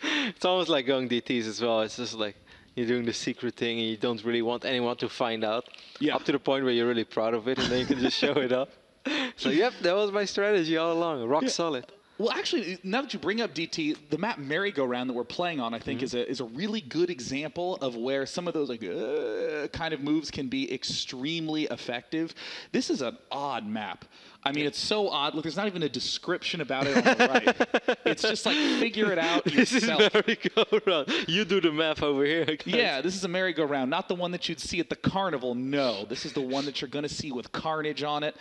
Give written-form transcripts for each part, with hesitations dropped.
It's almost like going DTs as well. It's just like you're doing the secret thing and you don't really want anyone to find out. Yeah. Up to the point where you're really proud of it and then you can just show it up. So yep, that was my strategy all along. Rock solid. Well, actually, now that you bring up DT, the map merry-go-round that we're playing on, I think, is a really good example of where some of those kind of moves can be extremely effective. This is an odd map. I mean, it's so odd. Look, there's not even a description about it on the right. It's just like, figure it out yourself. This is merry-go-round. You do the math over here, guys. Yeah, this is a merry-go-round, not the one that you'd see at the carnival. No, this is the one that you're going to see with carnage on it.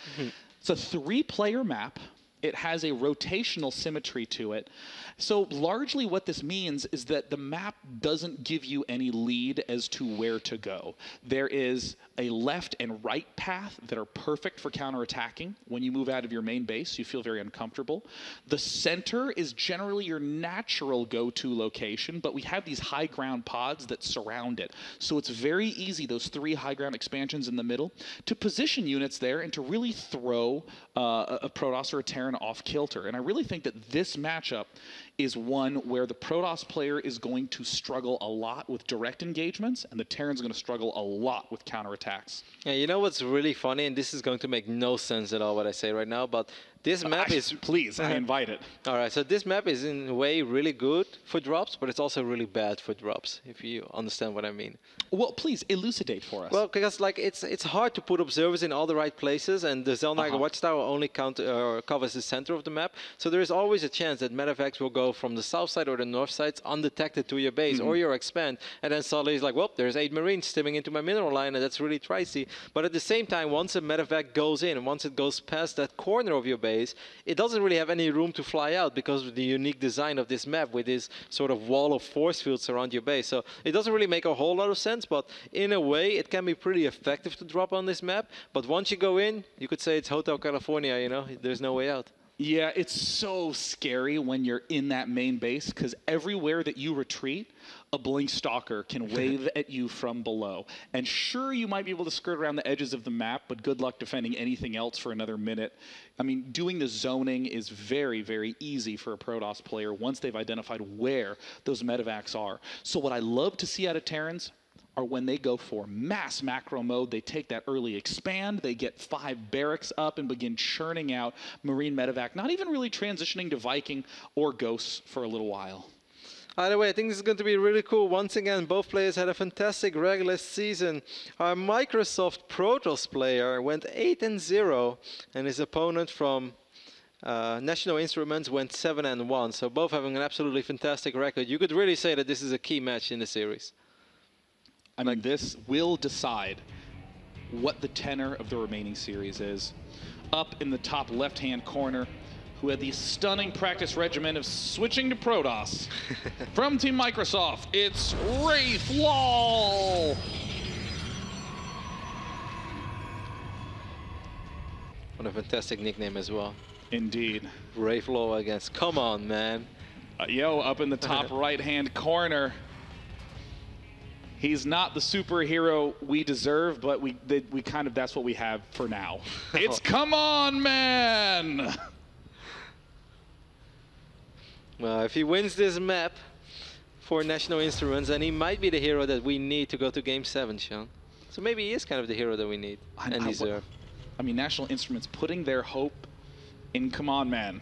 It's a 3-player map. It has a rotational symmetry to it. So largely what this means is that the map doesn't give you any lead as to where to go. There is a left and right path that are perfect for counterattacking. When you move out of your main base, you feel very uncomfortable. The center is generally your natural go-to location, but we have these high ground pods that surround it. So it's very easy, those 3 high ground expansions in the middle, to position units there and to really throw a Protoss or a Terran off kilter. And I really think that this matchup is one where the Protoss player is going to struggle a lot with direct engagements, and the Terran's going to struggle a lot with counterattacks. Yeah, you know what's really funny, and this is going to make no sense at all what I say right now, but this map is... Please, I invite it. All right, so this map is in a way really good for drops, but it's also really bad for drops, if you understand what I mean. Well, please, elucidate for us. Well, because like it's hard to put observers in all the right places, and the Zelniger Watchtower only covers the center of the map, so there is always a chance that medevacs will go from the south side or the north sides undetected to your base or your expand, and then suddenly it's like, well, there's 8 Marines stimming into my mineral line, and that's really tricey. But at the same time, once a medevac goes in, and once it goes past that corner of your base, it doesn't really have any room to fly out because of the unique design of this map with this sort of wall of force fields around your base. So it doesn't really make a whole lot of sense, but in a way, it can be pretty effective to drop on this map. But once you go in, you could say it's Hotel California, you know, there's no way out. Yeah, it's so scary when you're in that main base, because everywhere that you retreat, a Blink Stalker can wave at you from below. And sure, you might be able to skirt around the edges of the map, but good luck defending anything else for another minute. I mean, doing the zoning is very, very easy for a Protoss player once they've identified where those medevacs are. So what I love to see out of Terrans are when they go for mass macro mode, they take that early expand, they get 5 barracks up and begin churning out Marine medevac, not even really transitioning to Viking or Ghosts for a little while. Either way, I think this is going to be really cool. Once again, both players had a fantastic regular season. Our Microsoft Protoss player went 8-0, and his opponent from National Instruments went 7-1. So both having an absolutely fantastic record. You could really say that this is a key match in the series. I mean, this will decide what the tenor of the remaining series is. Up in the top left-hand corner, who had the stunning practice regimen of switching to Protoss. From Team Microsoft, it's Wraithlol! What a fantastic nickname as well. Indeed. Wraithlol against, come on, man. Yo, up in the top right-hand corner. He's not the superhero we deserve, but we kind of, that's what we have for now. It's Come On, Man! Well, if he wins this map for National Instruments, then he might be the hero that we need to go to Game 7, Sean. So maybe he is kind of the hero that we need and deserve. I mean, National Instruments putting their hope in Come On, Man.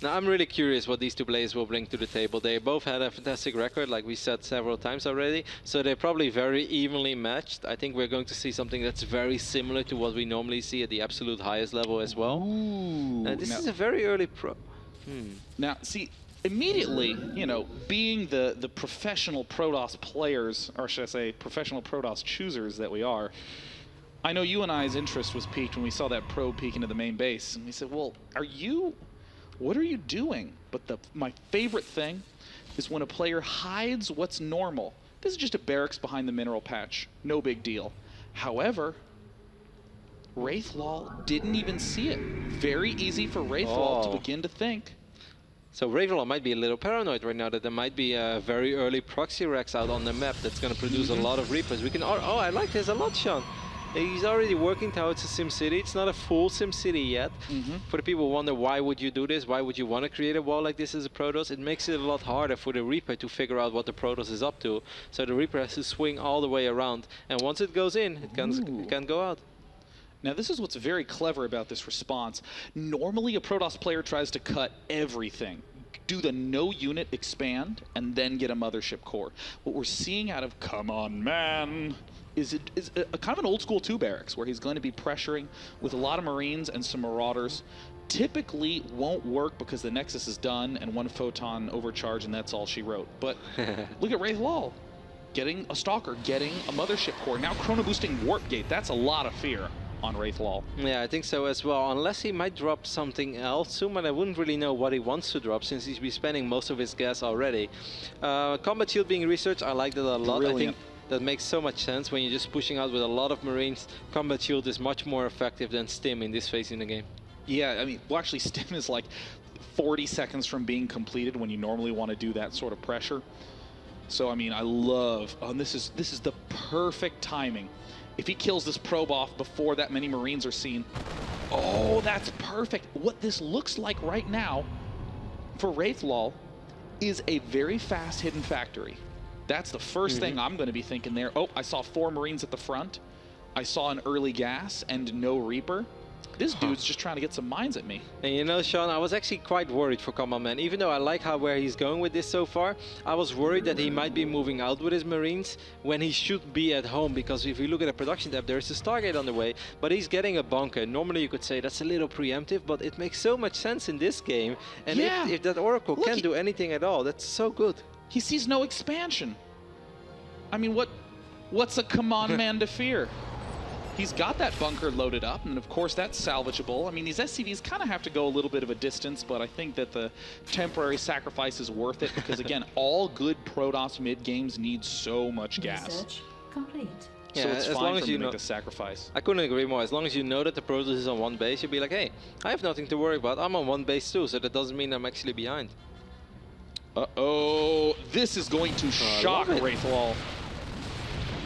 Now, I'm really curious what these two players will bring to the table. They both had a fantastic record, like we said several times already, so they're probably very evenly matched. I think we're going to see something that's very similar to what we normally see at the absolute highest level as well. This is a very early Now, see, immediately, you know, being the professional Protoss players, or should I say professional Protoss choosers that we are, I know you and I's interest was piqued when we saw that probe peek into the main base, and we said, well, what are you doing? But my favorite thing is when a player hides what's normal. This is just a barracks behind the mineral patch. No big deal. However, Wraithlol didn't even see it. Very easy for Wraithlol to begin to think. So Wraithlol might be a little paranoid right now that there might be a very early proxy Rex out on the map that's going to produce a lot of Reapers. We can. Oh, I like this a lot, Sean. He's already working towards a SimCity. It's not a full SimCity yet. For the people who wonder why would you do this, why would you want to create a wall like this as a Protoss, it makes it a lot harder for the Reaper to figure out what the Protoss is up to. So the Reaper has to swing all the way around, and once it goes in, it can go out. Now this is what's very clever about this response. Normally a Protoss player tries to cut everything. Do the no unit expand and then get a mothership core. What we're seeing out of Come On Man is a kind of an old school 2 barracks where he's going to be pressuring with a lot of Marines and some Marauders. Typically won't work because the Nexus is done and 1 photon overcharge and that's all she wrote. But look at Wraith Lol getting a Stalker, getting a mothership core. Now chrono boosting Warp Gate. That's a lot of fear on Wraith Lol. Yeah, I think so as well, unless he might drop something else soon, but I wouldn't really know what he wants to drop since he's been spending most of his gas already. Combat Shield being researched, I like that a lot. Brilliant. I think that makes so much sense when you're just pushing out with a lot of Marines. Combat Shield is much more effective than Stim in this phase in the game. Yeah, I mean, well actually Stim is like 40 seconds from being completed when you normally want to do that sort of pressure. So I mean, I love, and this is the perfect timing. If he kills this probe off before that many Marines are seen, oh, that's perfect. What this looks like right now for Wraith Lol is a very fast hidden factory. That's the first thing I'm going to be thinking there. Oh, I saw 4 Marines at the front. I saw an early gas and no Reaper. This dude's just trying to get some mines at me. And you know, Sean, I was actually quite worried for Come On Man. Even though I like where he's going with this so far, I was worried that he might be moving out with his Marines when he should be at home. Because if you look at the production tab, there's a Stargate on the way, but he's getting a bunker. Normally you could say that's a little preemptive, but it makes so much sense in this game. And yeah. if that Oracle can't do anything at all, that's so good. He sees no expansion. I mean, what's a Come On Man to fear? He's got that bunker loaded up, and of course that's salvageable. I mean, these SCVs kind of have to go a little bit of a distance, but I think that the temporary sacrifice is worth it because, again, all good Protoss mid games need so much gas. Research complete. So Yeah, it's as fine long for as him you to know, make the sacrifice. I couldn't agree more. As long as you know that the Protoss is on one base, you'll be like, hey, I have nothing to worry about. I'm on one base too, so that doesn't mean I'm actually behind. Uh-oh, this is going to shock Wraith Lol.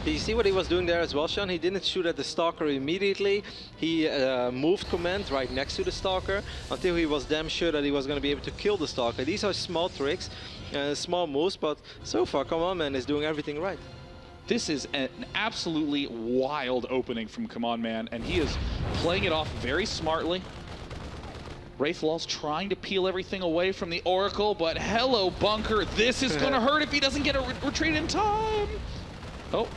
Did you see what he was doing there as well, Sean? He didn't shoot at the Stalker immediately. He moved command right next to the Stalker until he was damn sure that he was going to be able to kill the Stalker. These are small tricks, small moves, but so far, Come On Man is doing everything right. This is an absolutely wild opening from Come On Man, and he is playing it off very smartly. Wraith Lol's trying to peel everything away from the Oracle, but hello, bunker. This is going to hurt if he doesn't get a retreat in time. Oh.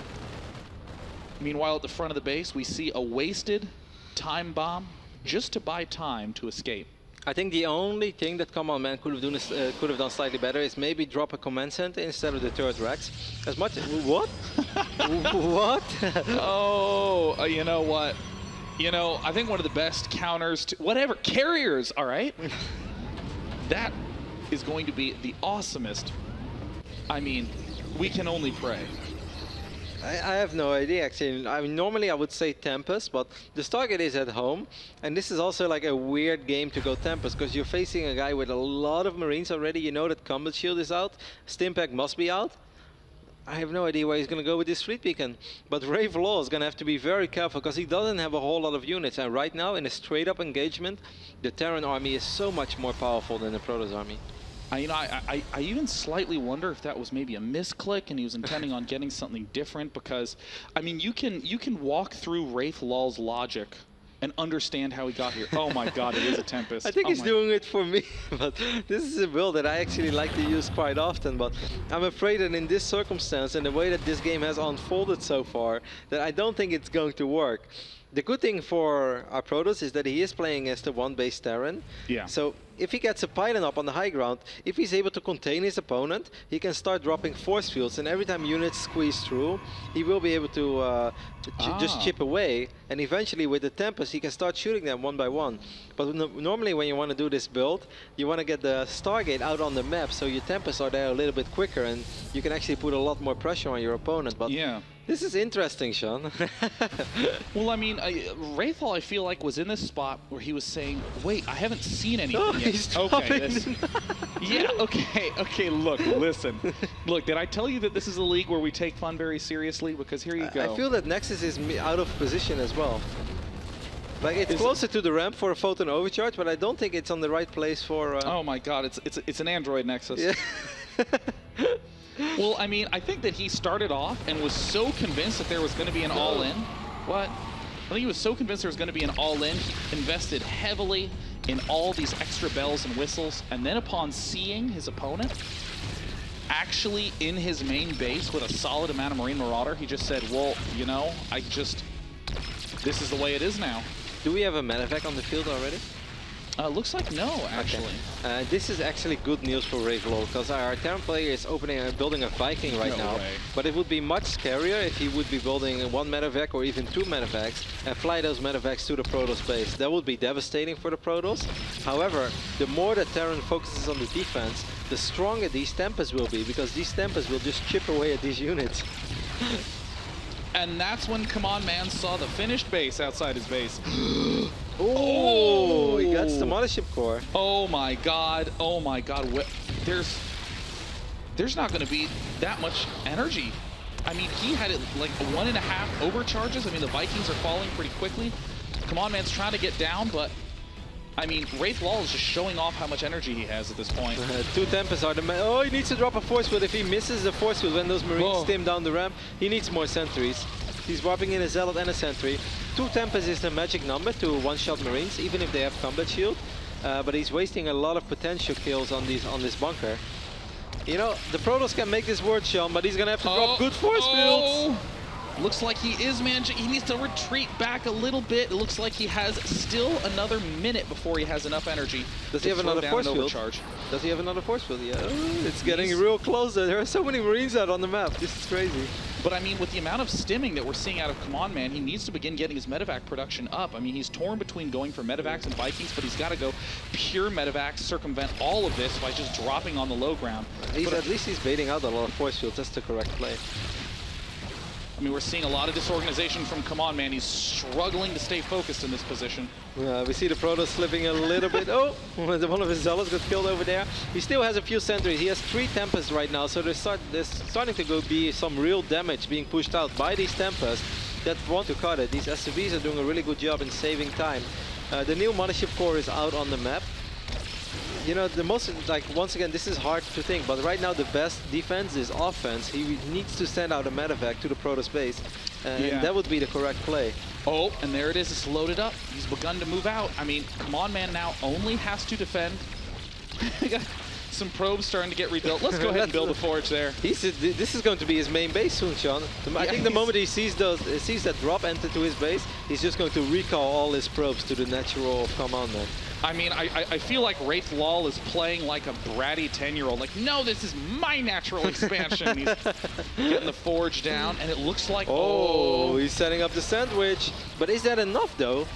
Meanwhile, at the front of the base, we see a wasted time bomb just to buy time to escape. I think the only thing that Come On Man could have done slightly better is maybe drop a command center instead of the third Rex. As much as what? What? Oh, you know what? You know, I think one of the best counters to whatever carriers. All right, that is going to be the awesomest. I mean, we can only pray. I have no idea, actually. I mean, normally I would say Tempest, but the Stargate is at home, and this is also like a weird game to go Tempest, because you're facing a guy with a lot of Marines already. You know that Combat Shield is out, Stimpack must be out. I have no idea where he's going to go with this Fleet Beacon. But Wraith Lol is going to have to be very careful, because he doesn't have a whole lot of units, and right now, in a straight-up engagement, the Terran army is so much more powerful than the Protoss army. You know, I even slightly wonder if that was maybe a misclick and he was intending on getting something different, because, I mean, you can walk through Wraith Lol's logic and understand how he got here. Oh my god, it is a Tempest. I think he's doing it for me, but this is a build that I actually like to use quite often, but I'm afraid that in this circumstance and the way that this game has unfolded so far, that I don't think it's going to work. The good thing for our Protoss is that he is playing as the one-base Terran. Yeah. So if he gets a pylon up on the high ground, if he's able to contain his opponent, he can start dropping force fields, and every time units squeeze through, he will be able to just chip away, and eventually with the Tempest, he can start shooting them one by one. But normally when you want to do this build, you want to get the Stargate out on the map, so your Tempests are there a little bit quicker, and you can actually put a lot more pressure on your opponent. But yeah. This is interesting, Sean. Well, I mean, Wraith Lol, I feel like, was in this spot where he was saying, wait, I haven't seen anything yet. He's okay, Yeah, okay, look, listen. Look, did I tell you that this is a league where we take fun very seriously? Because here you go. I feel that Nexus is out of position as well. Like, it's closer to the ramp for a photon overcharge, but I don't think it's on the right place for... Oh my god, it's an Android Nexus. Yeah. Well, I mean, I think that he started off and was so convinced that there was going to be an all-in. What? I think he was so convinced there was going to be an all-in, invested heavily in all these extra bells and whistles, and then upon seeing his opponent actually in his main base with a solid amount of Marine Marauder, he just said, well, you know, this is the way it is now. Do we have a medevac on the field already? Looks like no, actually. Okay. This is actually good news for Ravelol, because our Terran player is building a Viking right now. Way. But it would be much scarier if he would be building one medevac or even two medevacs and fly those medevacs to the Protoss base. That would be devastating for the Protoss. However, the more that Terran focuses on the defense, the stronger these Tempests will be, because these Tempests will just chip away at these units. And that's when Command Man saw the finished base outside his base. Oh, he gets the Mothership Core. Oh my god, oh my god. There's not going to be that much energy. I mean, he had it like 1.5 overcharges. I mean, the Vikings are falling pretty quickly. Command Man's trying to get down, but I mean, Wraith Lol is just showing off how much energy he has at this point. Two Tempests are the man. Oh, he needs to drop a force field. If he misses the force field when those Marines stim down the ramp, he needs more sentries. He's warping in a Zealot and a Sentry. 2 Tempests is the magic number to one-shot Marines, even if they have combat shield. But he's wasting a lot of potential kills on this bunker. You know, the Protoss can make this work, Sean, but he's gonna have to drop good force fields. Looks like he is managing. He needs to retreat back a little bit. It looks like he has still another minute before he has enough energy. Does he have another force field? Does he have another force field? Yeah, it's getting real close. There are so many Marines out on the map. This is crazy. But I mean, with the amount of stimming that we're seeing out of Command Man, he needs to begin getting his medevac production up. I mean, he's torn between going for medevacs and Vikings, but he's got to go pure medevacs, circumvent all of this by just dropping on the low ground. At least he's baiting out a lot of force fields. That's the correct play. I mean, we're seeing a lot of disorganization from Command Man. He's struggling to stay focused in this position. We see the Protoss slipping a little bit. Oh, one of his Zealots got killed over there. He still has a few sentries. He has 3 Tempests right now, so there's starting to be some real damage being pushed out by these Tempests that want to cut it. These SCVs are doing a really good job in saving time. The new Mothership Core is out on the map. You know, once again, this is hard to think, but right now the best defense is offense. He needs to send out a medevac to the Protoss base, and that would be the correct play. Oh, and there it is. It's loaded up. He's begun to move out. I mean, Command Man now only has to defend. Some probes starting to get rebuilt. Let's go ahead and build a forge there. This is going to be his main base soon, Sean. I think the moment he sees that drop enter to his base, he's just going to recall all his probes to the natural Command Man. I mean, I feel like Wraith Lol is playing like a bratty 10-year-old. Like, no, this is my natural expansion. He's getting the forge down, and it looks like... Oh, he's setting up the sandwich. But is that enough, though?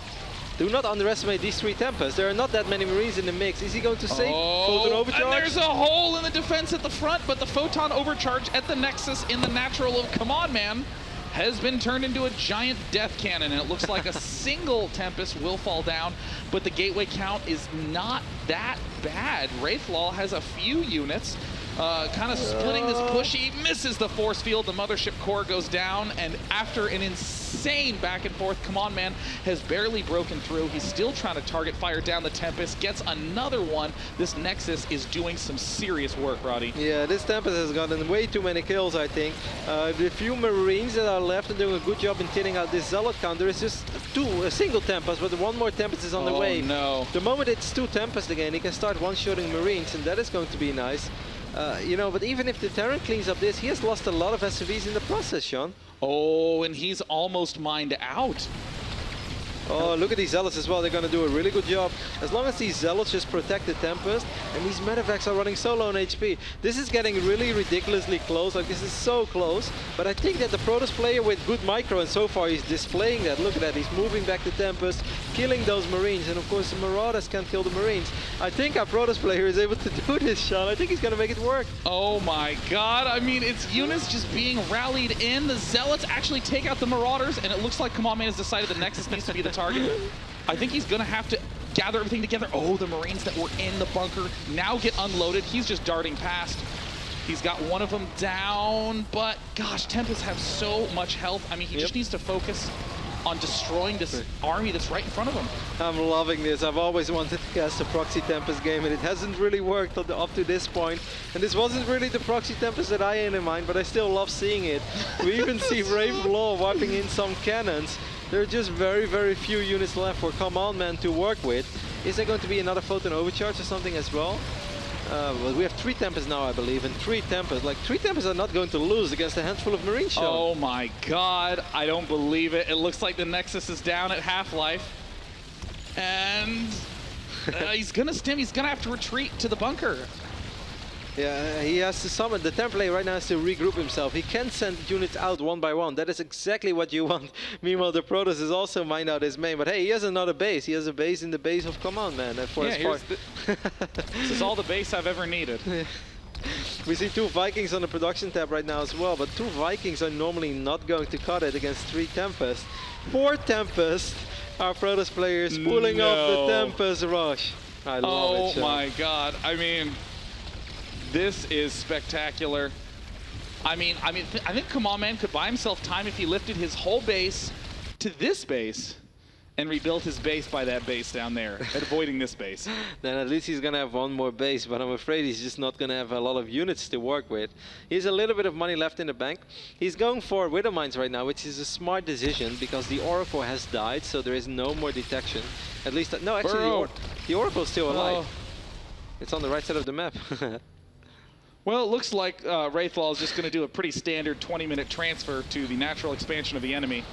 Do not underestimate these 3 Tempests. There are not that many Marines in the mix. Is he going to save Photon Overcharge? And there's a hole in the defense at the front, but the Photon Overcharge at the Nexus in the natural of Command Man has been turned into a giant death cannon, and it looks like a single Tempest will fall down, but the gateway count is not that bad. Wraith Lol has a few units, kind of splitting this push. He misses the force field, the Mothership Core goes down, and after an insane back and forth, Command Man has barely broken through. He's still trying to target fire down the Tempest, gets another one. This Nexus is doing some serious work, Roddy. Yeah, this Tempest has gotten way too many kills, I think. The few Marines that are left are doing a good job in thinning out this Zealot count. There is just a single Tempest, but one more Tempest is on the way. No. The moment it's 2 Tempest again, he can start one-shotting Marines, and that is going to be nice. You know, but even if the Terran cleans up this, he has lost a lot of SCVs in the process, Sean. Oh, and he's almost mined out. Oh, look at these Zealots as well. They're going to do a really good job. As long as these Zealots just protect the Tempest, and these medevacs are running so low on HP. This is getting really ridiculously close. Like, this is so close. But I think that the Protoss player with good micro, and so far he's displaying that. Look at that. He's moving back the Tempest, killing those Marines. And of course, the Marauders can't kill the Marines. I think our Protoss player is able to do this, Sean. I think he's going to make it work. Oh my god. I mean, it's units just being rallied in. The Zealots actually take out the Marauders, and it looks like Command Man has decided the Nexus needs to be the target. I think he's going to have to gather everything together. Oh, the Marines that were in the bunker now get unloaded. He's just darting past. He's got one of them down, but gosh, Tempest have so much health. I mean, he just needs to focus on destroying this army that's right in front of him. I'm loving this. I've always wanted to cast a Proxy Tempest game, and it hasn't really worked up to this point. And this wasn't really the Proxy Tempest that I had in mind, but I still love seeing it. We even see Brave Law wiping in some cannons. There are just very, very few units left for Command Man to work with. Is there going to be another Photon Overcharge or something as well? Well, we have 3 Tempests now, I believe, and 3 Tempests. Like, 3 Tempests are not going to lose against a handful of Marines. Oh my God, I don't believe it. It looks like the Nexus is down at half-life. And he's gonna stim, he's gonna have to retreat to the bunker. Yeah, he has to summon. The template right now has to regroup himself. He can send units out one by one. That is exactly what you want. Meanwhile, the Protoss is also mined out his main. But hey, he has another base. He has a base in the base of Command Man. For his part. This is all the base I've ever needed. We see 2 Vikings on the production tab right now as well. But 2 Vikings are normally not going to cut it against 3 Tempests. 4 Tempests. Our Protoss players pulling off the Tempest rush. I love it. Oh my God. I mean, this is spectacular. I think Command Man could buy himself time if he lifted his whole base to this base and rebuilt his base by that base down there, and avoiding this base. Then at least he's going to have one more base, but I'm afraid he's just not going to have a lot of units to work with. He has a little bit of money left in the bank. He's going for Widow Mines right now, which is a smart decision because the Oracle has died, so there is no more detection. At least, no, actually the Oracle is still alive. It's on the right side of the map. Well, it looks like Wraithlaw is just going to do a pretty standard 20-minute transfer to the natural expansion of the enemy.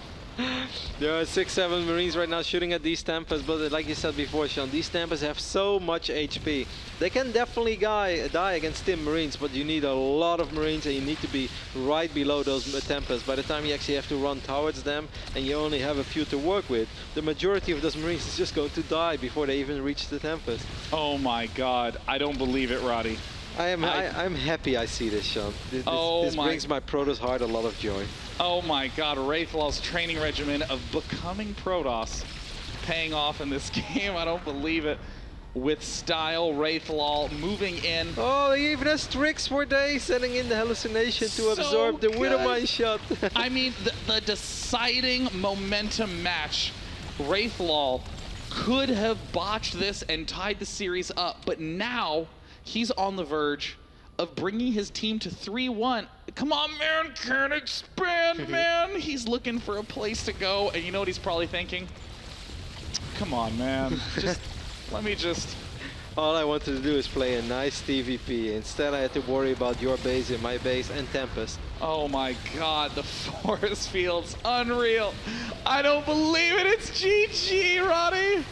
There are 6-7 Marines right now shooting at these Tempests, but like you said before, Sean, these Tempests have so much HP. They can definitely die against Tim Marines, but you need a lot of Marines and you need to be right below those Tempests. By the time you actually have to run towards them and you only have a few to work with, the majority of those Marines is just going to die before they even reach the Tempest. Oh my God, I don't believe it, Roddy. I'm happy I see this, Sean. This brings my Protoss heart a lot of joy. Oh my God, Wraithlaw's training regimen of becoming Protoss paying off in this game. I don't believe it. With style, Wraithlaw moving in. Oh, he even has tricks for days, sending in the hallucination to absorb the Widowmine shot. I mean, the deciding momentum match. Wraithlaw could have botched this and tied the series up, but now he's on the verge of bringing his team to 3-1. Come on, man, can't expand, man. He's looking for a place to go, and you know what he's probably thinking? Come on, man. Let me just... All I wanted to do is play a nice TVP. Instead, I had to worry about your base and my base and Tempest. Oh my God, the force field's unreal. I don't believe it. It's GG, Roddy.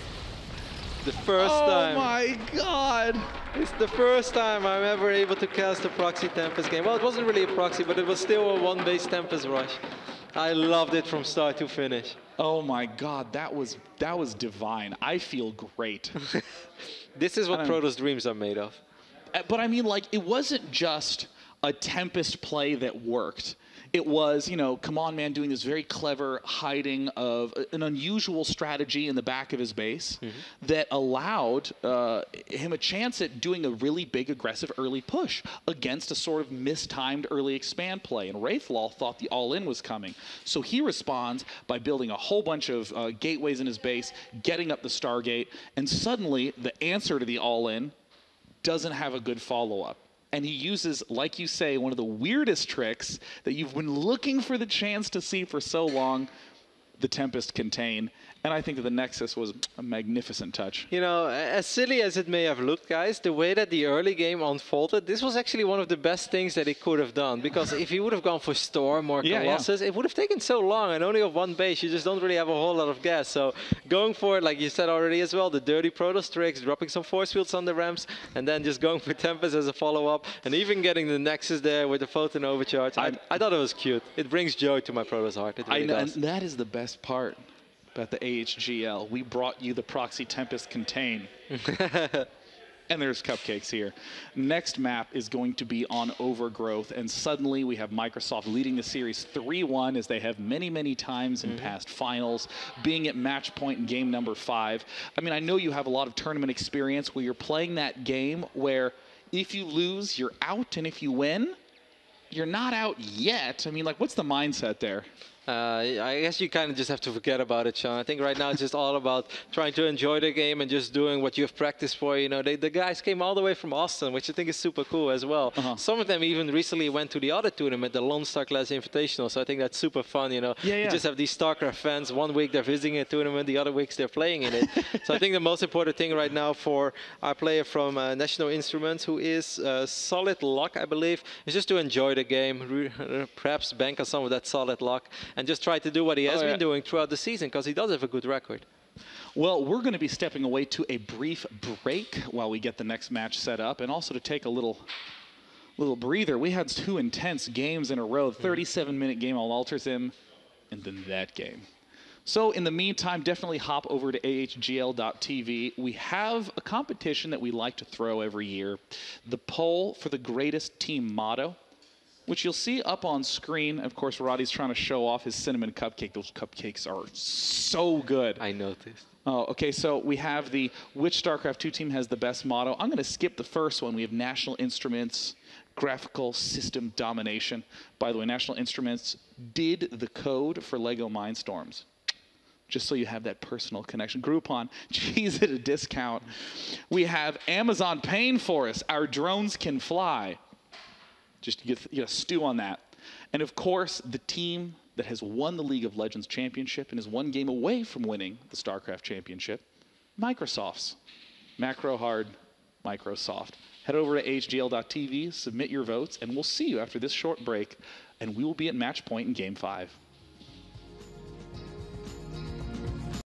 The first time. Oh my God. It's the first time I'm ever able to cast a Proxy Tempest game. Well, it wasn't really a proxy, but it was still a one-base Tempest rush. I loved it from start to finish. Oh my God, that was divine. I feel great. This is what Protoss dreams are made of. But I mean, like, it wasn't just a Tempest play that worked. It was, you know, Command Man doing this very clever hiding of an unusual strategy in the back of his base that allowed him a chance at doing a really big aggressive early push against a sort of mistimed early expand play. And Wraithlaw thought the all-in was coming. So he responds by building a whole bunch of gateways in his base, getting up the Stargate, and suddenly the answer to the all-in doesn't have a good follow-up. And he uses, like you say, one of the weirdest tricks that you've been looking for the chance to see for so long, the Tempest Contain. And I think that the Nexus was a magnificent touch. You know, as silly as it may have looked, guys, the way that the early game unfolded, this was actually one of the best things that he could have done. Because if he would have gone for Storm or Colossus, it would have taken so long. And only of one base, you just don't really have a whole lot of gas. So going for it, like you said already as well, the dirty Protoss tricks, dropping some force fields on the ramps, and then just going for Tempest as a follow-up, and even getting the Nexus there with the Photon Overcharge. I thought it was cute. It brings joy to my Protoss heart. It really does. And that is the best part about the AHGL. We brought you the Proxy Tempest Contain. And there's cupcakes here. Next map is going to be on Overgrowth, and suddenly we have Microsoft leading the series 3-1, as they have many, many times in past finals, being at match point in game number 5. I mean, I know you have a lot of tournament experience where you're playing that game where if you lose, you're out, and if you win, you're not out yet. I mean, like, what's the mindset there? I guess you kind of just have to forget about it, Sean. I think right now it's just all about trying to enjoy the game and just doing what you have practiced for. You know, the guys came all the way from Austin, which I think is super cool as well. Some of them even recently went to the other tournament, the Lone Star Class Invitational. So I think that's super fun. You know, you just have these StarCraft fans. One week they're visiting a tournament, the other weeks they're playing in it. So I think the most important thing right now for our player from National Instruments, who is Solid Luck, I believe, is just to enjoy the game, perhaps bank on some of that Solid Luck, and just try to do what he has been doing throughout the season, because he does have a good record. Well, we're going to be stepping away to a brief break while we get the next match set up, and also to take a little breather. We had 2 intense games in a row, 37-minute game on Altersim, and then that game. So in the meantime, definitely hop over to AHGL.tv. We have a competition that we like to throw every year, the poll for the greatest team motto, which you'll see up on screen. Of course, Roddy's trying to show off his cinnamon cupcake. Those cupcakes are so good. I noticed. Oh, okay, so we have the which StarCraft 2 team has the best motto. I'm going to skip the first one. We have National Instruments, graphical system domination. By the way, National Instruments did the code for Lego Mindstorms, just so you have that personal connection. Groupon, cheese at a discount. We have Amazon paying for us. Our drones can fly. Just to get a stew on that. And of course, the team that has won the League of Legends Championship and is one game away from winning the StarCraft Championship, Microsoft's. Macro hard, Microsoft. Head over to HGL.tv, submit your votes, and we'll see you after this short break, and we will be at match point in Game 5.